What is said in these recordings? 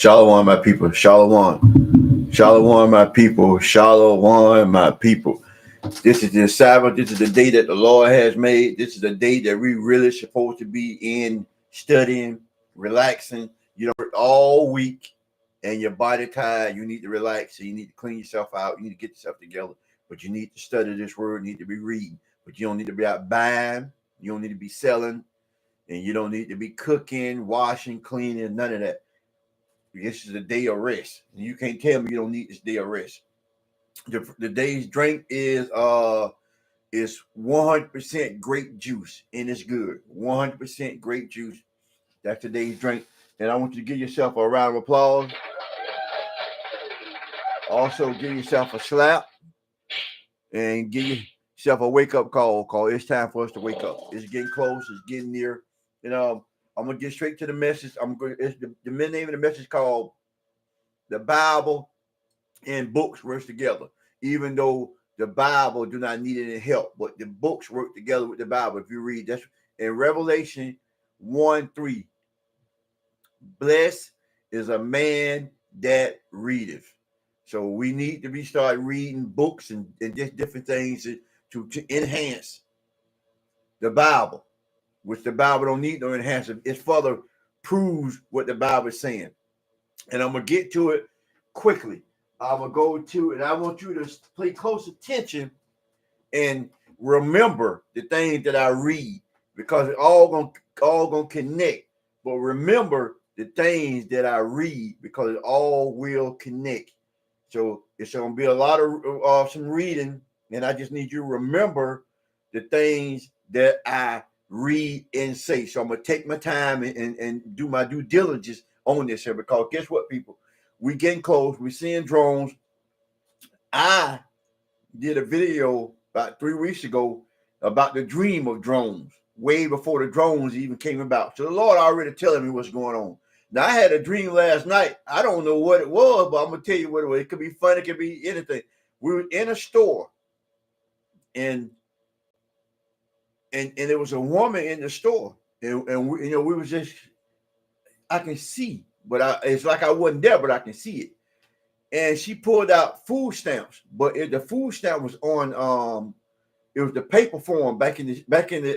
Shalom, my people. Shalom. Shalom, my people. Shalom, my people. This is the Sabbath. This is the day that the Lord has made. This is the day that we really supposed to be in studying, relaxing. You know, all week and your body tired. You need to relax. So you need to clean yourself out. You need to get yourself together. But you need to study this word. You need to be reading. But you don't need to be out buying. You don't need to be selling. And you don't need to be cooking, washing, cleaning, none of that. This is a day of rest. You can't tell me you don't need this day of rest. The day's drink is 100% grape juice and it's good. 100% grape juice. That's today's drink. And I want you to give yourself a round of applause. Also, give yourself a slap and give yourself a wake up call. It's time for us to wake up. It's getting close. It's getting near. I'm gonna get straight to the message. It's the name of the message called "The Bible and Books Work Together." Even though the Bible do not need any help, but the books work together with the Bible. If you read that's in Revelation 1:3, blessed is a man that readeth. So we need to be start reading books and just different things to enhance the Bible, which the Bible don't need no enhancement. It further proves what the Bible is saying. And I'm going to get to it quickly. I'm going to go to it. I want you to pay close attention and remember the things that I read because it's all gonna connect. But remember the things that I read because it all will connect. So it's going to be a lot of some reading, and I just need you to remember the things that I read and say. So I'm going to take my time and do my due diligence on this here because guess what, people? We getting close. We're seeing drones. I did a video about 3 weeks ago about the dream of drones, way before the drones even came about. So the Lord already telling me what's going on. Now, I had a dream last night. I don't know what it was, but I'm going to tell you what it was. It could be funny. It could be anything. We were in a store, and there was a woman in the store. And we was just, I can see, but it's like I wasn't there, but I can see it. And she pulled out food stamps, but the food stamp was on, it was the paper form back in the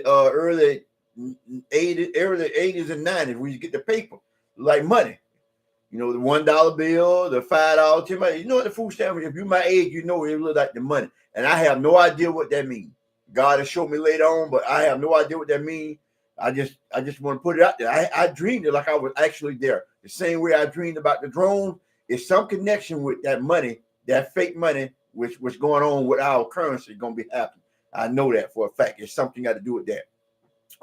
early 80s and 90s. We used to get the paper like money. The $1 bill, the $5, $10. You know what the food stamp is? If you're my age, you know it look like the money. And I have no idea what that means. God has showed me later on, but I have no idea what that means. I just want to put it out there. I dreamed it like I was actually there. The same way I dreamed about the drone. It's some connection with that money, that fake money, which was going on with our currency going to be happening. I know that for a fact. It's something got to do with that.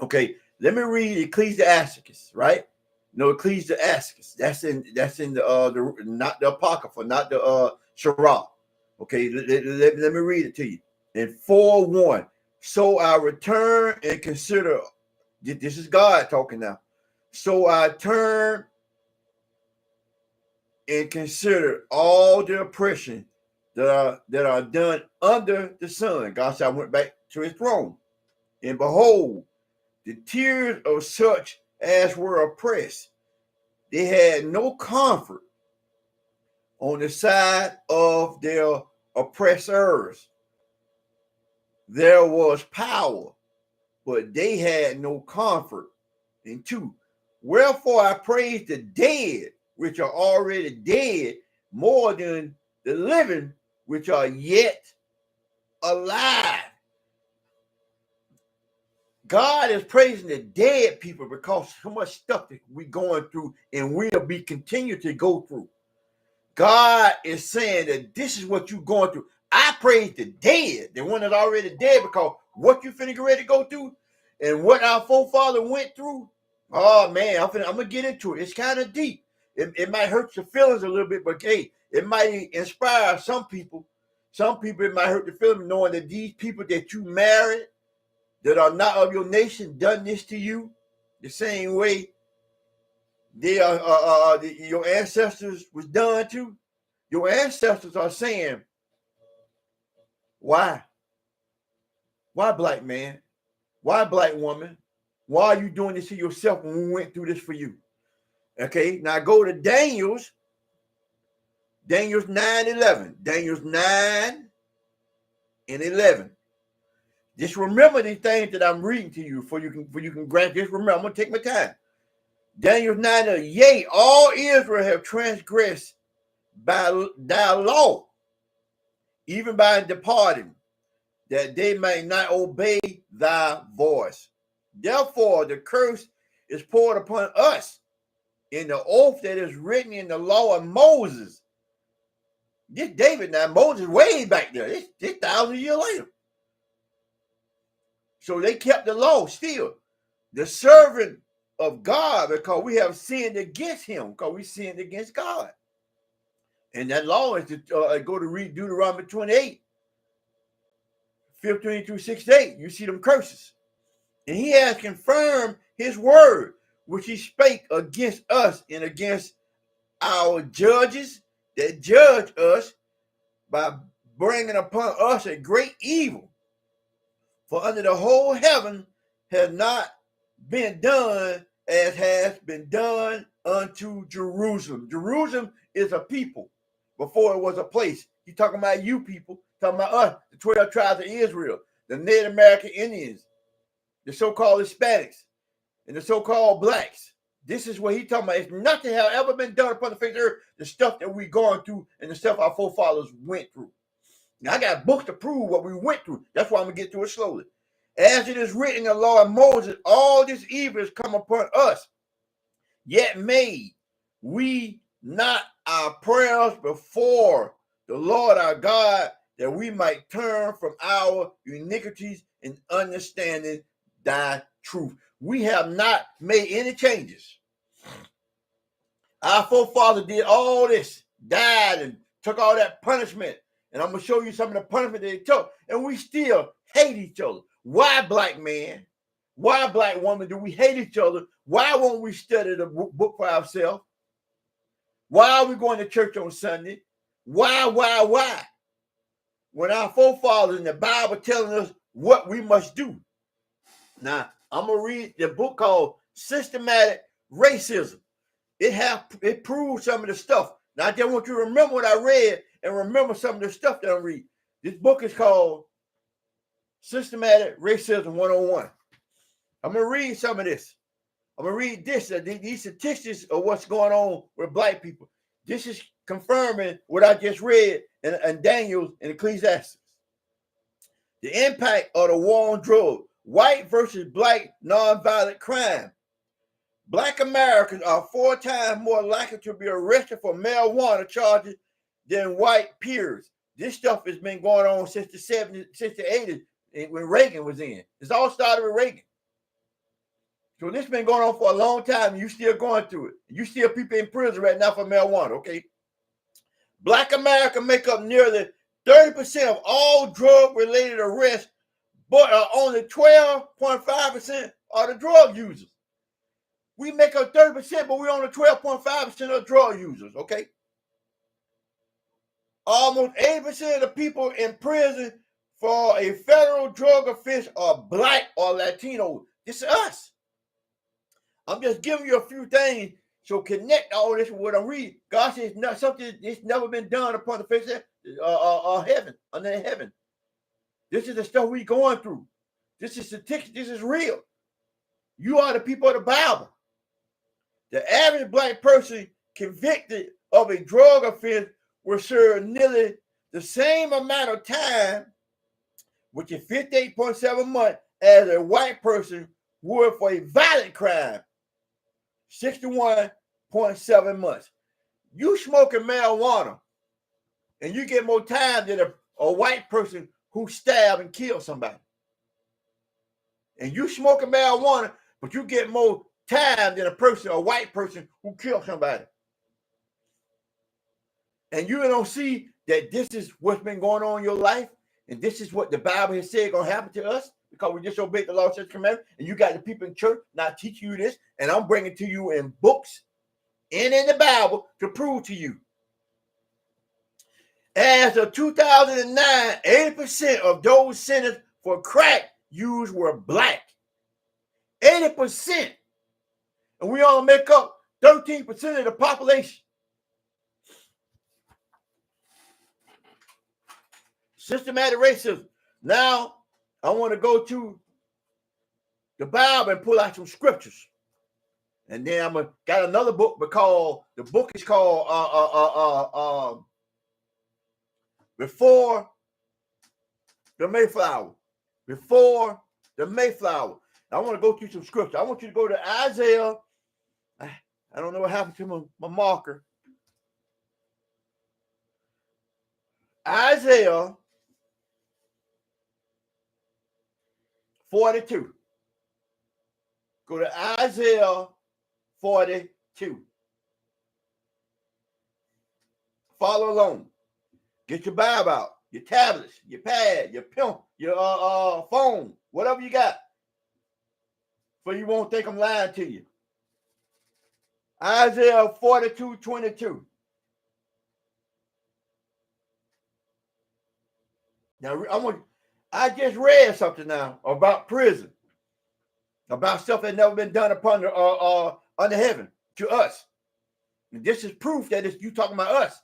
Okay, let me read Ecclesiasticus, right? No, Ecclesiasticus. That's in the not the Apocrypha, not the Sirach. Okay, let me read it to you. In 4:1. So I return and consider. This is God talking now. So I turn and consider all the oppression that are done under the sun. God said, I went back to his throne. And behold, the tears of such as were oppressed, they had no comfort on the side of their oppressors. There was power, but they had no comfort. And 2, wherefore I praise the dead, which are already dead, more than the living, which are yet alive. God is praising the dead people because so much stuff that we're going through and will be continue to go through. God is saying that this is what you're going through. I praise the dead, the one that's already dead, because what you finna get ready to go through and what our forefather went through. Oh man, I'm gonna get into it. It's kind of deep. It might hurt your feelings a little bit, but hey, it might inspire some people. Some people it might hurt the feelings knowing that these people that you married that are not of your nation done this to you the same way they are your ancestors was done to. Your ancestors are saying, why black man, why black woman, why are you doing this to yourself when we went through this for you? Okay, now go to Daniel's 9:11. Daniel's 9:11. Just remember these things that I'm reading to you, for you can grasp. Just remember, I'm gonna take my time. Daniel 9, yea, all Israel have transgressed by thy law, even by departing, that they may not obey thy voice. Therefore, the curse is poured upon us in the oath that is written in the law of Moses. This David, now Moses way back there. This 1,000 years later. So they kept the law still. The servant of God, because we have sinned against him, because we sinned against God. And that law is to go to read Deuteronomy 28, 15 through 68. You see them curses. And he has confirmed his word, which he spake against us and against our judges that judge us, by bringing upon us a great evil. For under the whole heaven has not been done as has been done unto Jerusalem. Jerusalem is a people before it was a place. He's talking about you people, talking about us, the 12 tribes of Israel, the Native American Indians, the so-called Hispanics, and the so-called blacks. This is what he's talking about. It's nothing has ever been done upon the face of the earth, the stuff that we're going through and the stuff our forefathers went through. Now, I got books to prove what we went through. That's why I'm going to get to it slowly. As it is written in the law of Moses, all this evil has come upon us. Yet made we not our prayers before the Lord our God, that we might turn from our iniquities and understanding thy truth. We have not made any changes. Our forefathers did all this, died and took all that punishment. And I'm going to show you some of the punishment they took. And we still hate each other. Why, black man? Why, black woman, do we hate each other? Why won't we study the book for ourselves? Why are we going to church on Sunday? Why? When our forefathers in the Bible telling us what we must do. Now, I'm going to read the book called Systematic Racism. It proves some of the stuff. Now, I just want you to remember what I read and remember some of the stuff that I read. This book is called Systematic Racism 101. I'm going to read some of this. I'm going to read this. These statistics of what's going on with black people. This is confirming what I just read in Daniel and Ecclesiastes. The impact of the war on drugs. White versus black nonviolent crime. Black Americans are 4 times more likely to be arrested for marijuana charges than white peers. This stuff has been going on since the 70s, since the 80s, when Reagan was in. It's all started with Reagan. So this has been going on for a long time, and you still going through it. You still people in prison right now for marijuana, okay? Black America make up nearly 30% of all drug-related arrests, but only 12.5% are the drug users. We make up 30%, but we're only 12.5% of drug users, okay? Almost 80% of the people in prison for a federal drug offense are black or Latino. This is us. I'm just giving you a few things, so connect all this with what I'm reading. God says not something that's never been done upon the face of heaven, under heaven. This is the stuff we're going through. This is statistics. This is real. You are the people of the Bible. The average black person convicted of a drug offense will serve nearly the same amount of time, which is 58.7 months, as a white person would for a violent crime, 61.7 months. You smoking marijuana, and you get more time than a white person who stabbed and killed somebody. And you smoking marijuana, but you get more time than a white person who killed somebody. And you don't see that this is what's been going on in your life, and this is what the Bible has said going to happen to us because we disobeyed the law, statutes, and commandments, and you got the people in church not teaching you this, and I'm bringing to you in books and in the Bible to prove to you. As of 2009, 80% of those sentenced for crack use were black. 80%. And we only make up 13% of the population. Systematic racism. Now, I want to go to the Bible and pull out some scriptures. And then I'm got another book because the book is called Before the Mayflower. Before the Mayflower. I want to go through some scripture. I want you to go to Isaiah. I don't know what happened to my marker. Isaiah 42. Go to Isaiah 42. Follow along. Get your Bible out, your tablets, your pad, your pen, your phone, whatever you got. So you won't think I'm lying to you. Isaiah 42:22. Now I just read something now about prison, about stuff that never been done upon under heaven to us. And this is proof that it's you talking about us.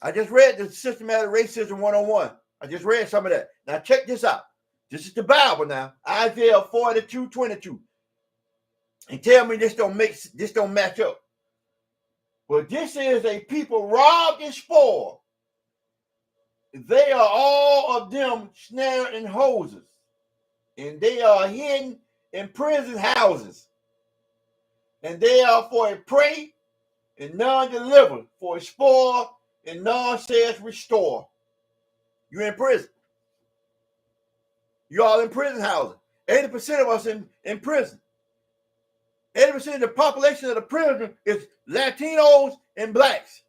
I just read the Systematic Racism 101. I just read some of that. Now check this out. This is the Bible now. Isaiah 42:22. And tell me this don't match up. But this is a people robbed and spoiled. They are all of them snared in hoses, and they are hidden in prison houses, and they are for a prey, and none deliver, for a spoil, and none says restore. You're in prison. You all in prison houses. 80% of us in prison. 80% of the population of the prison is Latinos and blacks.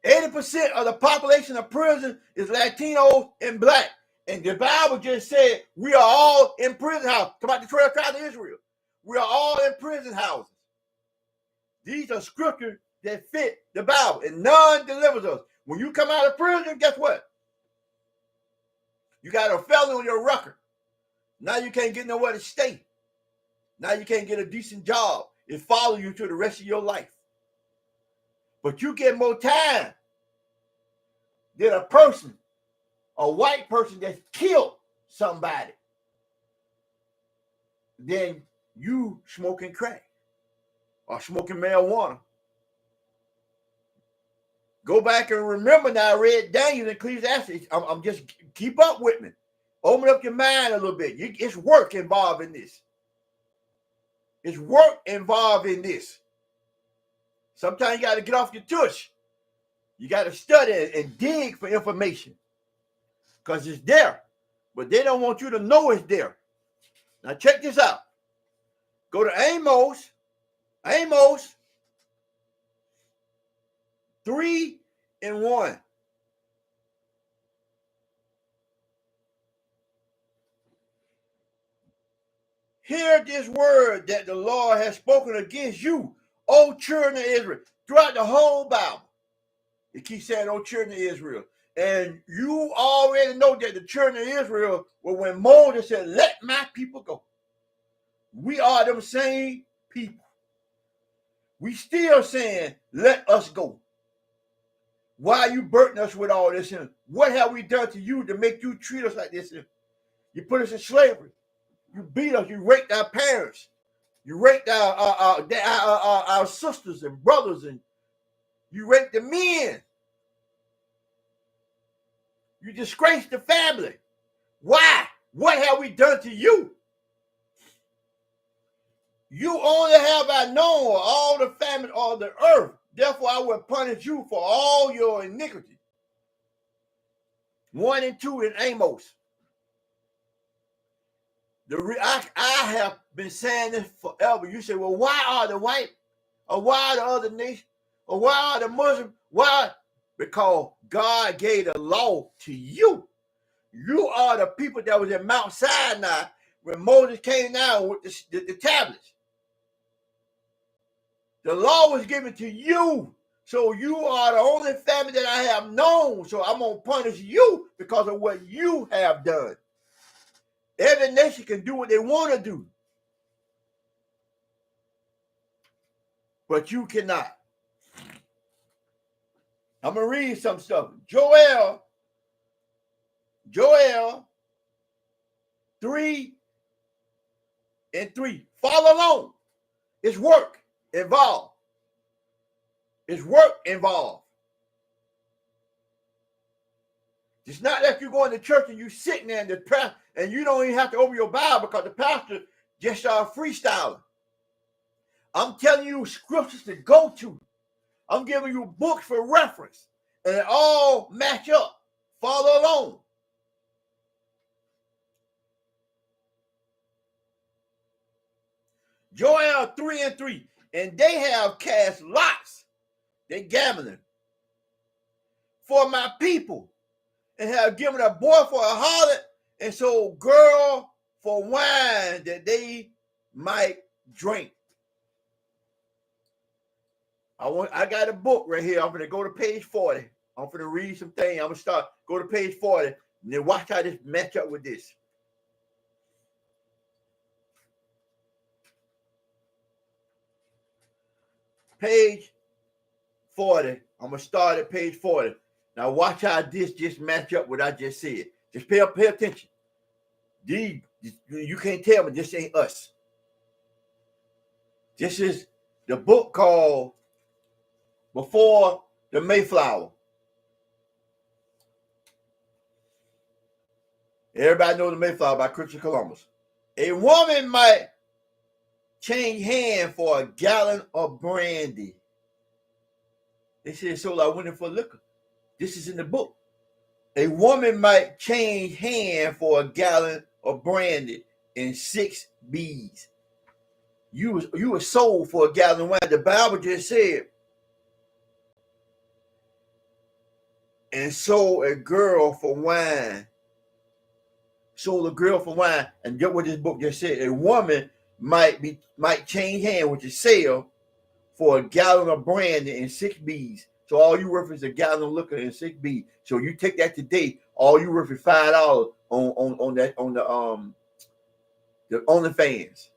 80% of the population of prison is Latinos and black. And the Bible just said we are all in prison houses. Come out the 12 tribes of Israel. We are all in prison houses. These are scriptures that fit the Bible, and none delivers us. When you come out of prison, guess what? You got a felony on your record. Now you can't get nowhere to stay. Now you can't get a decent job. It follows you to the rest of your life. But you get more time than a white person that's killed somebody, than you smoking crack or smoking marijuana. Go back and remember now, I read Daniel and Ecclesiastes. I'm just keep up with me. Open up your mind a little bit. It's work involved in this. It's work involved in this. Sometimes you got to get off your tush. You got to study and dig for information because it's there, but they don't want you to know it's there. Now check this out. Go to Amos 3:1. Hear this word that the Lord has spoken against you, O children of Israel. Throughout the whole Bible, it keeps saying, O children of Israel. And you already know that the children of Israel were when Moses said, let my people go. We are them same people. We still saying, let us go. Why are you burdening us with all this? And what have we done to you to make you treat us like this? You put us in slavery. You beat us. You raped our parents. You raped our sisters and brothers, and you raped the men. You disgraced the family. Why? What have we done to you? You only have I known all the famine of the earth. Therefore, I will punish you for all your iniquity. 1 and 2 in Amos. I have been saying this forever. You say, well, why are the white, or why are the other nations, or why are the Muslims? Why? Because God gave the law to you. You are the people that was in Mount Sinai when Moses came down with the tablets. The law was given to you. So you are the only family that I have known. So I'm going to punish you because of what you have done. Every nation can do what they want to do. but you cannot. I'm going to read some stuff. Joel 3:3. Follow along. It's work involved. It's work involved. It's not that you're going to church and you sitting there and you don't even have to open your Bible because the pastor just freestyling. I'm telling you scriptures to go to. I'm giving you books for reference. And it all match up. Follow along. Joel 3:3. And they have cast lots. They gambling for my people. And have given a boy for a harlot, and sold girl for wine that they might drink. I got a book right here. I'm going to go to page 40. I'm going to read some things. I'm going to go to page 40, and then watch how this match up with this. Page 40. I'm going to start at page 40. Now watch how this just match up with what I just said. Just pay attention. You can't tell me this ain't us. This is the book called Before the Mayflower. Everybody knows the Mayflower by Christopher Columbus. A woman might change hand for a gallon of brandy. They said so I went in for liquor. This is in the book. A woman might change hand for a gallon of brandy and 6 bees. You were sold for a gallon of wine. The Bible just said, and sold a girl for wine. Sold a girl for wine. And get what this book just said. A woman might change hand, which is sale, for a gallon of brandy and 6 bees. So all you worth is a gallon of liquor and 6 bees. So you take that today, all you worth is $5 on the OnlyFans.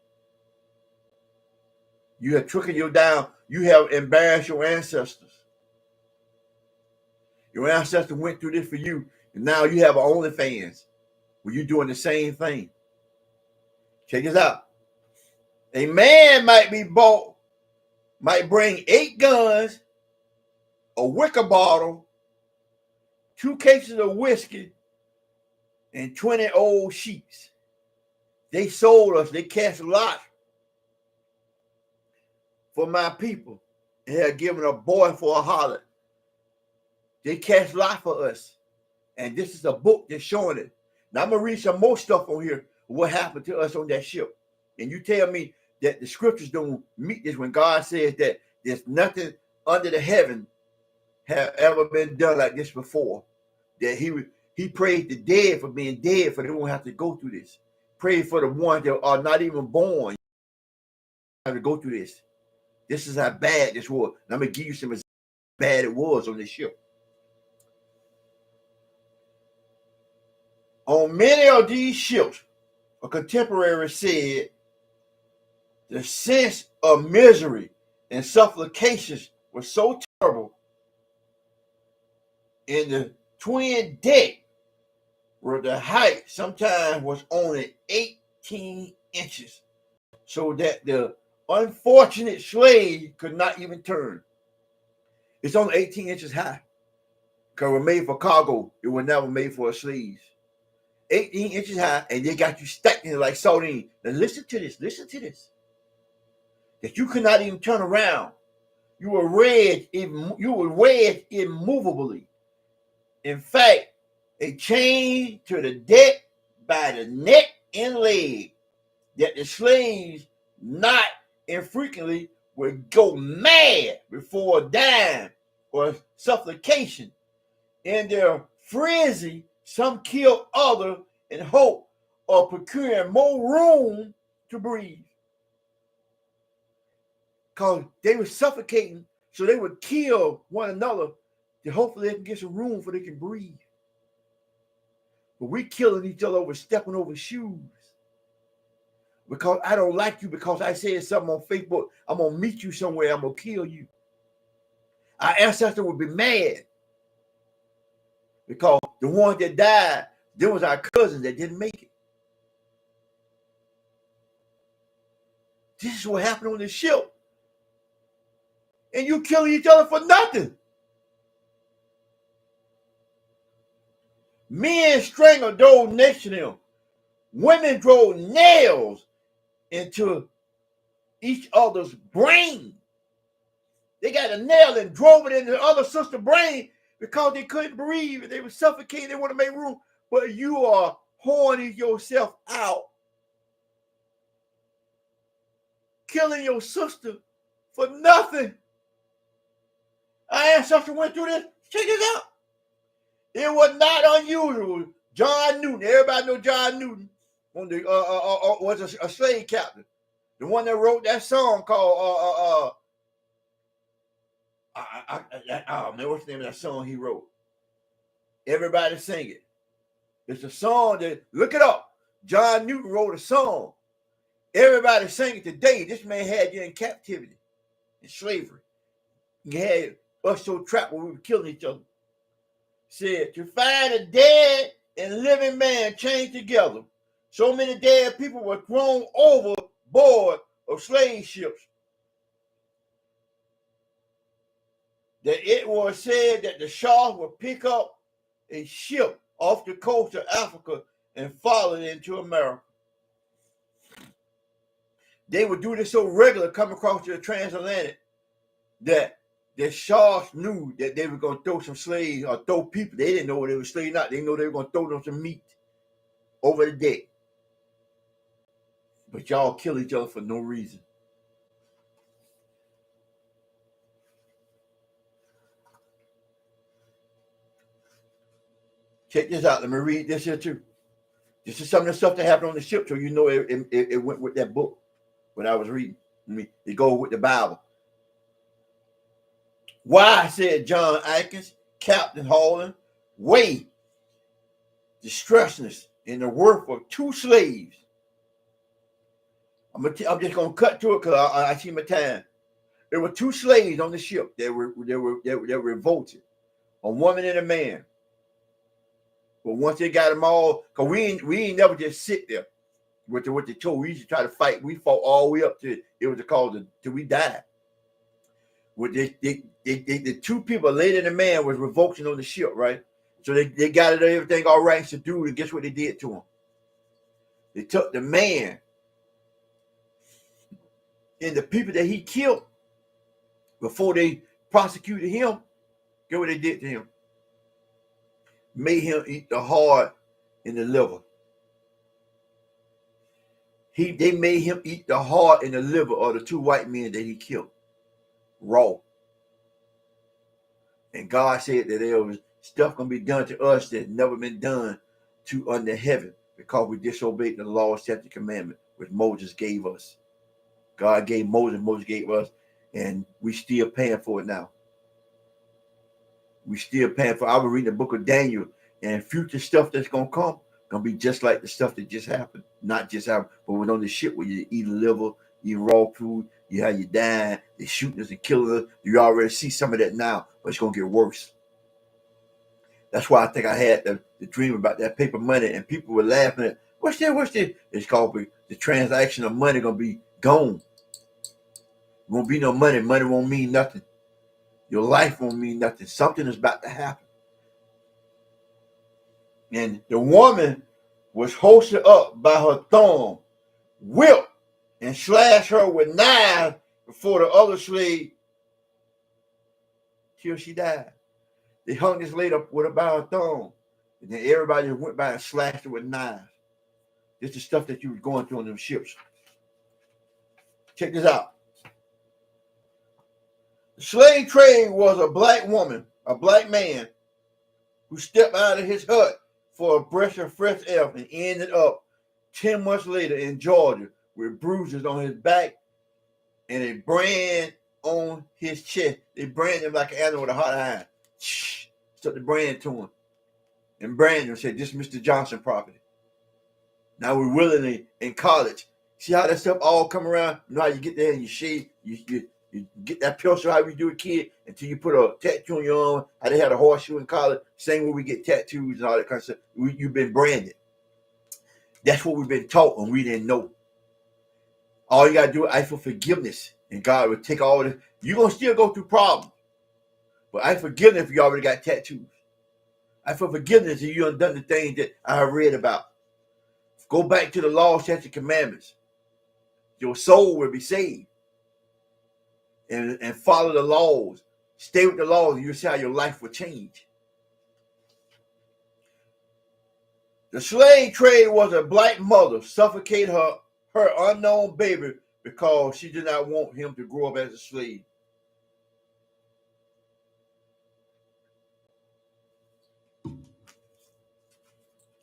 You have tricking you down. You have embarrassed your ancestors. Your ancestors went through this for you, and now you have an OnlyFans where you're doing the same thing. Check this out. A man might bring 8 guns, a wicker bottle, 2 cases of whiskey, and 20 old sheets. They sold us. They cast lots for my people and had given a boy for a harlot. They cast lots for us. And this is a book that's showing it. Now I'm going to read some more stuff on here, what happened to us on that ship. And you tell me that the scriptures don't meet this when God says that there's nothing under the heaven have ever been done like this before. That he prayed the dead for being dead, for they won't have to go through this. Pray for the ones that are not even born have to go through this. This is how bad this was. And I'm going to give you some examples of how bad it was on this ship. On many of these ships, a contemporary said the sense of misery and suffocations was so terrible in the twin deck where the height sometimes was only 18 inches, so that the unfortunate slave could not even turn. It's only 18 inches high because it was made for cargo. It was never made for a slave. 18 inches high, and they got you stacked in it like sardine. Now listen to this. That you could not even turn around. You were wedged immovably. In fact, a chain to the deck by the neck and leg, that the slaves not infrequently would go mad before dying or suffocation. In their frenzy, some killed others in hope of procuring more room to breathe. Because they were suffocating, so they would kill one another to hopefully they can get some room so they can breathe. But we killing each other over stepping over shoes. because I don't like you, because I said something on Facebook. I'm going to meet you somewhere. I'm going to kill you. Our ancestors would be mad because the ones that died, there was our cousins that didn't make it. This is what happened on the ship. And you killing each other for nothing. Men strangled those next to them. Women drove nails into each other's brain. They got a nail and drove it into the other sister's brain because they couldn't breathe. They were suffocating. They want to make room. But you are horning yourself out, killing your sister for nothing. Our ancestors went through this. Check this out. It was not unusual. John Newton, everybody know John Newton, was a slave captain. The one that wrote that song called oh man, what's the name of that song he wrote? Everybody sing it. It's a song that, look it up. John Newton wrote a song. Everybody sing it today. This man had you in captivity, in slavery. He had us so trapped where we were killing each other. Said, to find a dead and living man chained together. So many dead people were thrown overboard of slave ships that it was said that the sharks would pick up a ship off the coast of Africa and follow it into America. They would do this so regular coming across the transatlantic that the sharks knew that they were going to throw some slaves or throw people. They didn't know they were slaves or not. They know they were going to throw them some meat over the deck. But y'all kill each other for no reason. Check this out. Let me read this here too. This is some of the stuff that happened on the ship, so you know it went with that book when I was reading. It goes with the Bible. Why, said John Atkins, Captain Holland, weigh the stressness in the worth of two slaves. I'm just gonna cut to it because I see my time. There were two slaves on the ship that were revolted, a woman and a man. But once they got them all, because we ain't never just sit there with the toe. We used to try to fight. We fought all the way up to it was called till we died. With the two people, a lady and a man, was revolting on the ship, right? So they got it everything all right to do, and guess what they did to him? They took the man and the people that he killed before they prosecuted him. Guess what they did to him? Made him eat the heart and the liver. They made him eat the heart and the liver of the two white men that he killed, raw. And God said that there was stuff gonna be done to us that never been done to under heaven because we disobeyed the law, statute, and commandment which Moses gave us. God gave Moses, Moses gave us, and we still paying for it now. We still paying for it. I was reading the book of Daniel, and future stuff that's gonna come gonna be just like the stuff that just happened. Not just happened, but we're on the ship where you eat liver, eat raw food, you have you dying, they shooting us and killing us. You already see some of that now, but it's gonna get worse. That's why I think I had the dream about that paper money, and people were laughing at what's that? It's called the transaction of money gonna be gone. There won't be no money. Money won't mean nothing. Your life won't mean nothing. Something is about to happen. And the woman was hoisted up by her thumb, whipped, and slashed her with knives before the other slave till she died. They hung this lady up with her by her thumb, and then everybody went by and slashed her with knives. This is the stuff that you was going through on them ships. Check this out. The slave trade was a black woman, a black man, who stepped out of his hut for a breath of fresh air and ended up 10 months later in Georgia with bruises on his back and a brand on his chest. They branded him like an animal with a hot iron. Stuck the brand to him. And branded him, said, this is Mr. Johnson property. Now we willingly in college See how that stuff all come around? You know how you get there and you shave, you get that pencil how we do a kid until you put a tattoo on your arm. How they had a horseshoe in college. Same way we get tattoos and all that kind of stuff. You've been branded. That's what we've been taught and we didn't know. All you got to do is ask for forgiveness and God will take all this. You're going to still go through problems. But ask forgiveness if you already got tattoos. Ask for forgiveness if you done the things that I have read about. Go back to the law, statutes, and commandments. Your soul will be saved. And follow the laws. Stay with the laws and you'll see how your life will change. The slave trade was a black mother suffocate her unknown baby because she did not want him to grow up as a slave.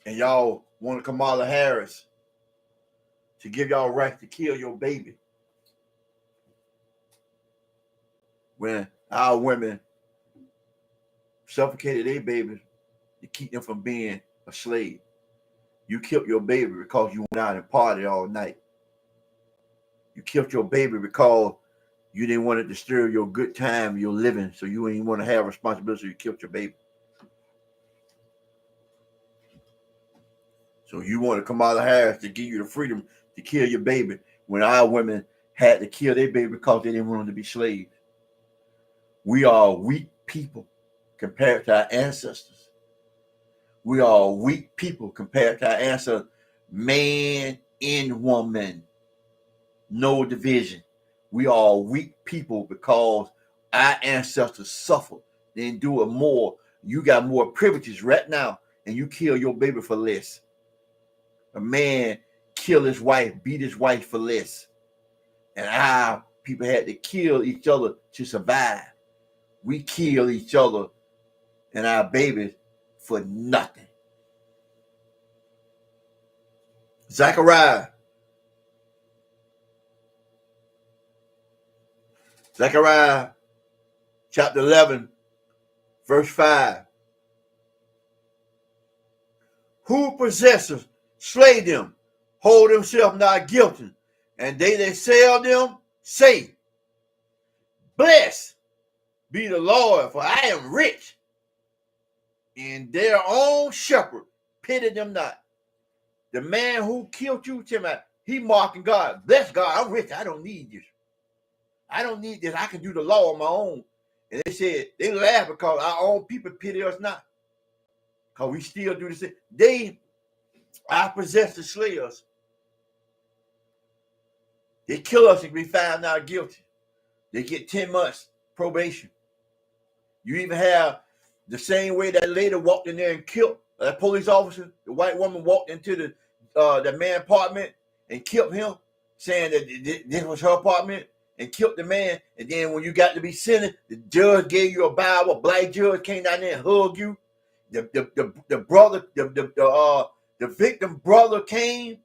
And y'all want Kamala Harris to give y'all right to kill your baby. When our women suffocated their babies to keep them from being a slave. You killed your baby because you went out and partied all night. You killed your baby because you didn't want to disturb your good time, your living, so you didn't want to have responsibility, so you killed your baby. So you wanted Kamala Harris to give you the freedom to kill your baby when our women had to kill their baby because they didn't want them to be slaves. We are weak people compared to our ancestors. We are weak people compared to our ancestors. Man and woman. No division. We are weak people because our ancestors suffered. They endure more. You got more privileges right now, and you kill your baby for less. A man kill his wife, beat his wife for less. And our people had to kill each other to survive. We kill each other and our babies for nothing. Zechariah chapter 11, verse 5. Who possesseth, slay them, hold themselves not guilty, and they that sell them say, blessed be the Lord, for I am rich, and their own shepherd pity them not. The man who killed you, he mocking God. Bless God, I'm rich, I don't need this. I don't need this. I can do the law on my own. And they said, they laugh because our own people pity us not. Because we still do the same. They our possessors slay us. They kill us if we found out guilty. They get 10 months probation. You even have the same way that lady walked in there and killed that police officer. The white woman walked into the man's apartment and killed him, saying that this was her apartment, and killed the man. And then when you got to be sentenced, the judge gave you a Bible. A black judge came down there and hugged you. The brother, the victim brother came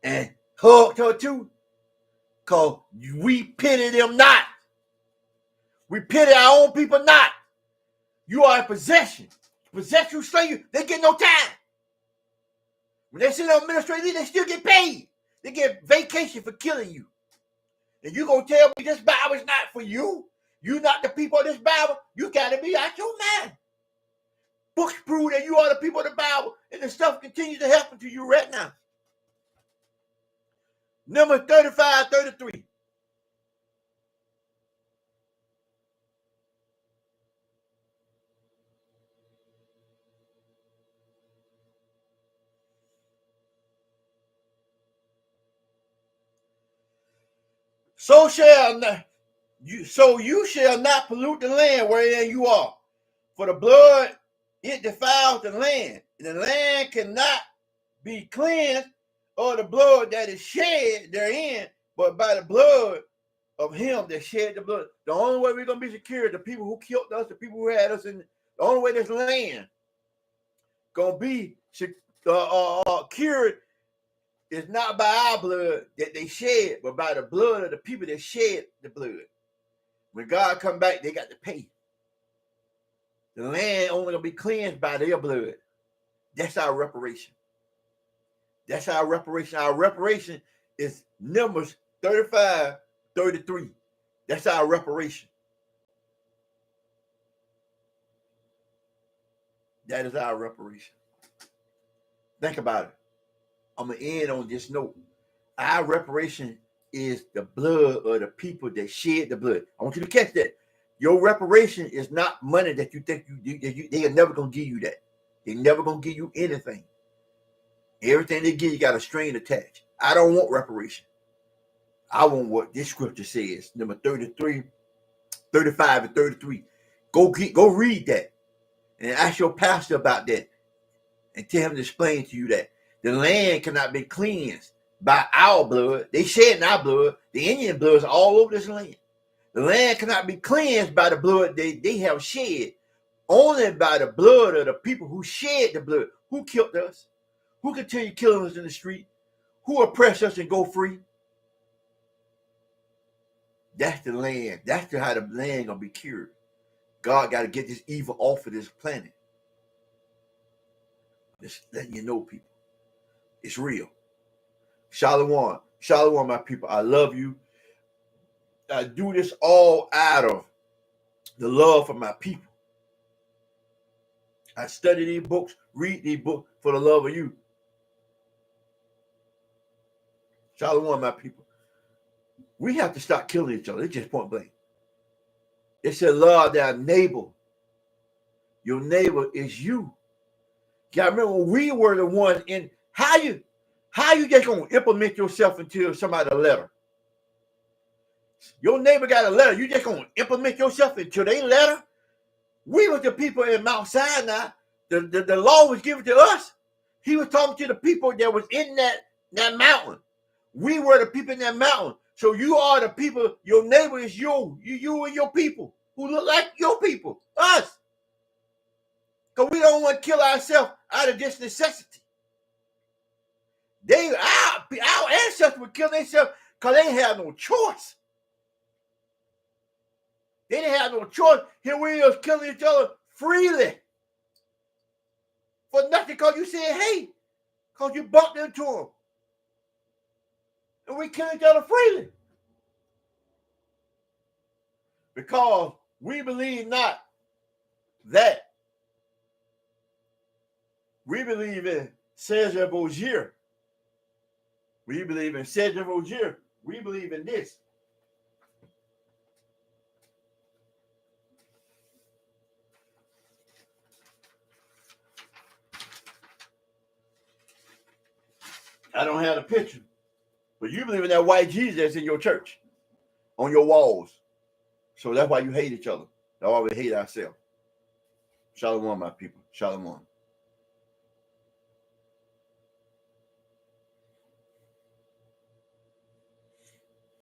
and hugged her too. Because we pity them not. We pity our own people not. You are in possession. Possession slay you, they get no time. When they send on administrative leave, they still get paid. They get vacation for killing you. And you gonna tell me this Bible is not for you? You not the people of this Bible? You gotta be out your mind. Books prove that you are the people of the Bible, and the stuff continues to happen to you right now. Number 35, 33. So you shall not pollute the land wherein you are, for the blood it defiles the land, and the land cannot be cleansed of the blood that is shed therein, but by the blood of him that shed the blood. The only way we're gonna be secure, the people who killed us, the people who had us in, the only way this land gonna be cured is not by our blood that they shed, but by the blood of the people that shed the blood. When God come back, they got to pay. The land only gonna be cleansed by their blood. That's our reparation. That's our reparation. Our reparation It's Numbers 35:33. That's our reparation. That is our reparation. Think about it. I'm going to end on this note. Our reparation is the blood of the people that shed the blood. I want you to catch that. Your reparation is not money that you think they are never going to give you that. They're never going to give you anything. Everything they give you got a string attached. I don't want reparation. I want what this scripture says. Number 33, 35 and 33. Go read that and ask your pastor about that and tell him to explain to you that the land cannot be cleansed by our blood. They shedding our blood. The Indian blood is all over this land. The land cannot be cleansed by the blood they have shed. Only by the blood of the people who shed the blood. Who killed us? Who continue killing us in the street? Who oppress us and go free? That's the land. That's how the land gonna be cured. God got to get this evil off of this planet. Just letting you know, people. It's real. Shalom. Shalom, my people. I love you. I do this all out of the love for my people. I study these books, read these books for the love of you. Shalom, my people. We have to stop killing each other. It's just point blank. It said, love thy neighbor. Your neighbor is you. You remember when we were the ones in how you just gonna implement yourself into somebody's letter? Your neighbor got a letter. You just gonna implement yourself into their letter? We were the people in Mount Sinai. The law was given to us. He was talking to the people that was in that mountain. We were the people in that mountain. So you are the people. Your neighbor is you and your people who look like your people, us. Because we don't want to kill ourselves out of this necessity. Our ancestors would kill themselves because they didn't have no choice. They didn't have no choice. Here we are killing each other freely. For nothing because you said, hey, because you bumped into them. And we kill each other freely. Because we believe not that. We believe in Cesar Borgia. We believe in Cesar Borgia. We believe in this. I don't have the picture. But you believe in that white Jesus that's in your church. On your walls. So that's why you hate each other. That's why we hate ourselves. Shalom, my people. Shalom.